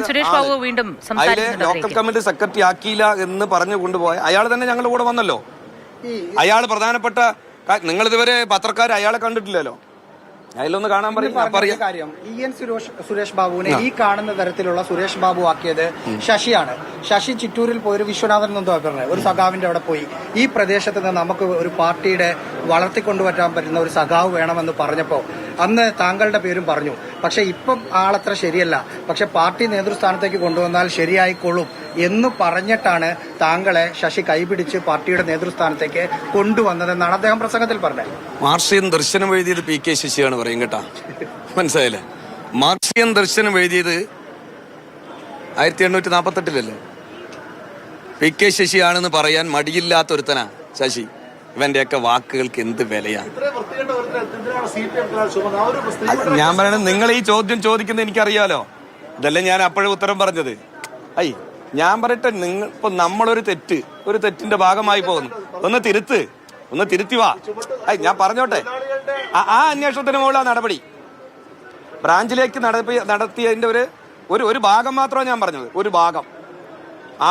സുരേഷ് ബാബു വീണ്ടും local committee secretary ആക്കിയില്ല എന്ന് പറഞ്ഞു കൊണ്ടുപോയ അയാൾ തന്നെ ഞങ്ങളുടെ കൂടെ വന്നല്ലോ. അയാൾ പ്രധാനപ്പെട്ട നിങ്ങൾ ഇതുവരെ പത്രക്കാർ അയാളെ കണ്ടിട്ടില്ലല്ലോ. അതിലൊന്ന് കാണാൻ കാര്യം സുരേഷ് ബാബുവിനെ ഈ കാണുന്ന തരത്തിലുള്ള സുരേഷ് ബാബു ആക്കിയത് ശശിയാണ്. ശശി ചിറ്റൂരിൽ പോയി ഒരു വിശ്വനാഥൻ എന്തോ പറഞ്ഞത് ഒരു സഖാവിന്റെ അവിടെ പോയി ഈ പ്രദേശത്ത് നിന്ന് നമുക്ക് ഒരു പാർട്ടിയുടെ വളർത്തിക്കൊണ്ടുവരാൻ പറ്റുന്ന ഒരു സഖാവ് വേണമെന്ന് പറഞ്ഞപ്പോ അന്ന് താങ്കളുടെ പേരും പറഞ്ഞു. പക്ഷെ ഇപ്പം ആളത്ര ശരിയല്ല, പക്ഷെ പാർട്ടി നേതൃസ്ഥാനത്തേക്ക് കൊണ്ടുവന്നാൽ ശരിയായിക്കൊള്ളും എന്ന് പറഞ്ഞിട്ടാണ് താങ്കളെ ശശി കൈപിടിച്ച് പാർട്ടിയുടെ നേതൃസ്ഥാനത്തേക്ക് കൊണ്ടുവന്നതെന്നാണ് അദ്ദേഹം പ്രസംഗത്തിൽ പറഞ്ഞത്. മാർക്സിയൻ ദർശനം എഴുതിയത് പി കെ ശശിയാണ് പറയും കേട്ടാ, മനസ്സിലായില്ലേ? മാർക്സിയൻ ദർശനം എഴുതിയത് 1848 പി കെ ശശിയാണെന്ന് പറയാൻ മടിയില്ലാത്തൊരുത്തനാ ശശി. ഇവന്റെയൊക്കെ വാക്കുകൾക്ക് എന്ത് വിലയാ. ഞാൻ പറയണത് നിങ്ങൾ ഈ ചോദ്യം ചോദിക്കുന്നത് എനിക്കറിയാലോ, ഇതല്ലേ ഞാൻ അപ്പോഴും ഉത്തരം പറഞ്ഞത്. ഞാൻ പറയട്ടെ, നിങ്ങൾ ഇപ്പൊ നമ്മളൊരു തെറ്റിന്റെ ഭാഗമായി പോകുന്നു. ഒന്ന് തിരുത്തി വാ. ഞാൻ പറഞ്ഞോട്ടെ, ആ അന്വേഷണത്തിന് മുകളിലാ നടപടി. ബ്രാഞ്ചിലേക്ക് നടത്തിയതിന്റെ ഒരു ഭാഗം മാത്രമാണ് ഞാൻ പറഞ്ഞത്. ഒരു ഭാഗം,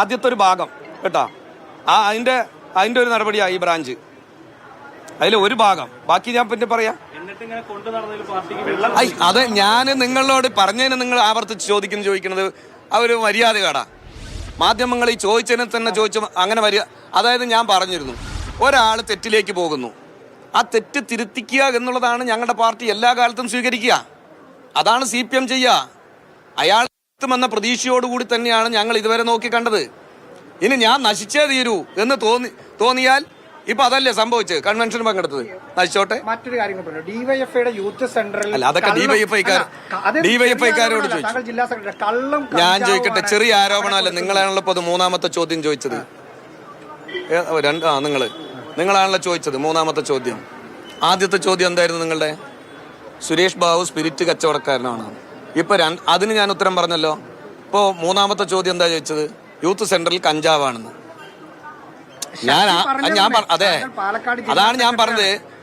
ആദ്യത്തെ ഒരു ഭാഗം കേട്ടാ. അതിന്റെ ഒരു നടപടിയാ ഈ ബ്രാഞ്ച്. അതിൽ ഒരു ഭാഗം, ബാക്കി ഞാൻ പിന്നെ പറയാം. അത് ഞാൻ നിങ്ങളോട് പറഞ്ഞതിന് നിങ്ങൾ ആവർത്തിച്ച് ചോദിക്കുന്നത് അവര് മര്യാദകാടാ. മാധ്യമങ്ങൾ ഈ ചോദിച്ചതിനെ തന്നെ ചോദിച്ചു അങ്ങനെ അതായത് ഞാൻ പറഞ്ഞിരുന്നു, ഒരാൾ തെറ്റിലേക്ക് പോകുന്നു, ആ തെറ്റ് തിരുത്തിക്കുക എന്നുള്ളതാണ് ഞങ്ങളുടെ പാർട്ടി എല്ലാ കാലത്തും സ്വീകരിക്കുക. അതാണ് CPM ചെയ്യുക. അയാൾ എന്ന പ്രതീക്ഷയോടുകൂടി തന്നെയാണ് ഞങ്ങൾ ഇതുവരെ നോക്കി കണ്ടത്. ഇനി ഞാൻ നശിച്ചേ തീരൂ എന്ന് തോന്നിയാൽ ഇപ്പൊ അതല്ലേ സംഭവിച്ചത്. കൺവെൻഷൻ പങ്കെടുത്തത് നശിച്ചോട്ടെ. മറ്റൊരു കാര്യം ഡിവൈഎഫ്ഐയുടെ യൂത്ത് സെന്ററിൽ അല്ല, അതൊക്കെ ഡിവൈഎഫ്ഐക്കാരോട് ചോദിച്ചു. ഞാൻ ചോദിക്കട്ടെ, ചെറിയ ആരോപണമല്ല. നിങ്ങളാണല്ലോ ഇപ്പൊ അത് മൂന്നാമത്തെ ചോദ്യം ചോദിച്ചത്. നിങ്ങളാണല്ലോ ചോദിച്ചത് മൂന്നാമത്തെ ചോദ്യം. ആദ്യത്തെ ചോദ്യം എന്തായിരുന്നു നിങ്ങളുടെ? സുരേഷ് ബാബു സ്പിരിറ്റ് കച്ചവടക്കാരനാണ്. ഇപ്പൊ അതിന് ഞാൻ ഉത്തരം പറഞ്ഞല്ലോ. ഇപ്പോ മൂന്നാമത്തെ ചോദ്യം എന്താ ചോദിച്ചത്? യൂത്ത് സെന്ററിൽ കഞ്ചാവാണെന്ന്. അതെ, അതാണ് ഞാൻ പറഞ്ഞത്.